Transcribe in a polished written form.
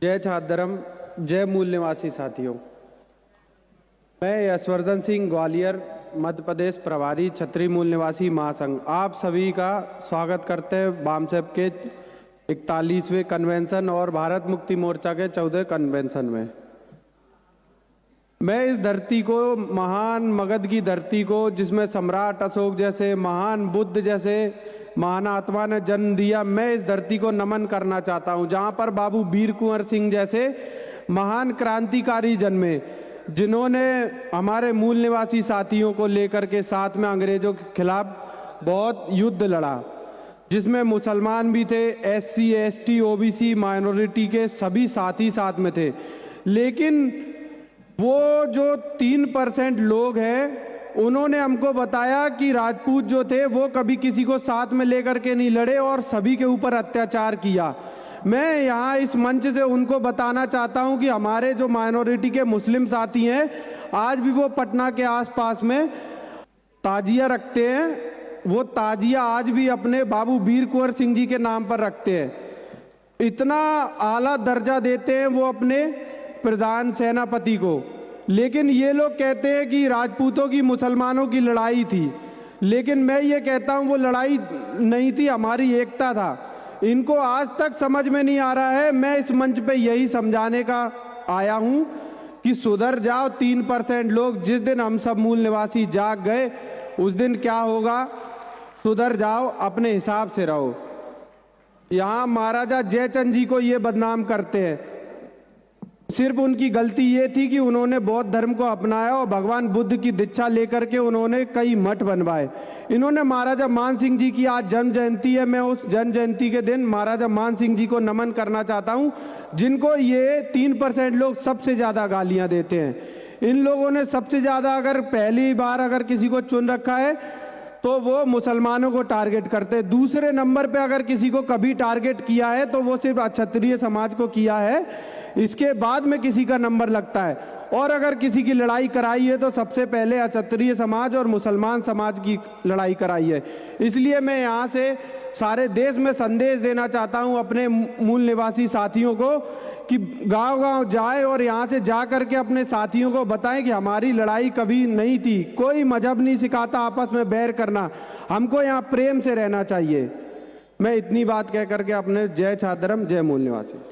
जय छात्रम, जय मूल निवासी साथियों। मैं यशवर्धन सिंह, ग्वालियर मध्य प्रदेश प्रभारी छतरी मूल निवासी महासंघ, आप सभी का स्वागत करते हैं बामसेप के 41वें कन्वेंशन और भारत मुक्ति मोर्चा के 14वें कन्वेंशन में। मैं इस धरती को, महान मगध की धरती को, जिसमें सम्राट अशोक जैसे, महान बुद्ध जैसे महान आत्मा ने जन्म दिया, मैं इस धरती को नमन करना चाहता हूं, जहां पर बाबू वीर कुंवर सिंह जैसे महान क्रांतिकारी जन्मे, जिन्होंने हमारे मूल निवासी साथियों को लेकर के साथ में अंग्रेजों के खिलाफ बहुत युद्ध लड़ा, जिसमें मुसलमान भी थे, SC ST OBC माइनॉरिटी के सभी साथी साथ में थे। लेकिन वो जो 3% लोग हैं, उन्होंने हमको बताया कि राजपूत जो थे वो कभी किसी को साथ में लेकर के नहीं लड़े और सभी के ऊपर अत्याचार किया। मैं यहाँ इस मंच से उनको बताना चाहता हूँ कि हमारे जो माइनॉरिटी के मुस्लिम साथी हैं, आज भी वो पटना के आसपास में ताजिया रखते हैं। वो ताजिया आज भी अपने बाबू वीर कुंवर सिंह जी के नाम पर रखते हैं। इतना आला दर्जा देते हैं वो अपने प्रधान सेनापति को। लेकिन ये लोग कहते हैं कि राजपूतों की मुसलमानों की लड़ाई थी, लेकिन मैं ये कहता हूँ वो लड़ाई नहीं थी, हमारी एकता था। इनको आज तक समझ में नहीं आ रहा है। मैं इस मंच पे यही समझाने का आया हूँ कि सुधर जाओ 3% लोग। जिस दिन हम सब मूल निवासी जाग गए, उस दिन क्या होगा? सुधर जाओ, अपने हिसाब से रहो। यहाँ महाराजा जयचंद जी को ये बदनाम करते हैं। सिर्फ उनकी गलती ये थी कि उन्होंने बौद्ध धर्म को अपनाया और भगवान बुद्ध की दीक्षा लेकर के उन्होंने कई मठ बनवाए। इन्होंने महाराजा मान सिंह जी की आज जन्म जयंती है, मैं उस जन्म जयंती के दिन महाराजा मान सिंह जी को नमन करना चाहता हूं, जिनको ये 3% लोग सबसे ज्यादा गालियां देते हैं। इन लोगों ने सबसे ज्यादा, अगर पहली बार अगर किसी को चुन रखा है तो वो मुसलमानों को टारगेट करते हैं। दूसरे नंबर पे अगर किसी को कभी टारगेट किया है तो वो सिर्फ क्षत्रिय समाज को किया है, इसके बाद में किसी का नंबर लगता है। और अगर किसी की लड़ाई कराई है तो सबसे पहले क्षत्रिय समाज और मुसलमान समाज की लड़ाई कराई है। इसलिए मैं यहाँ से सारे देश में संदेश देना चाहता हूँ अपने मूल निवासी साथियों को कि गांव-गांव जाए और यहाँ से जा करके अपने साथियों को बताएं कि हमारी लड़ाई कभी नहीं थी। कोई मजहब नहीं सिखाता आपस में बैर करना, हमको यहाँ प्रेम से रहना चाहिए। मैं इतनी बात कह करके अपने जय छात्रम, जय मूल निवासी।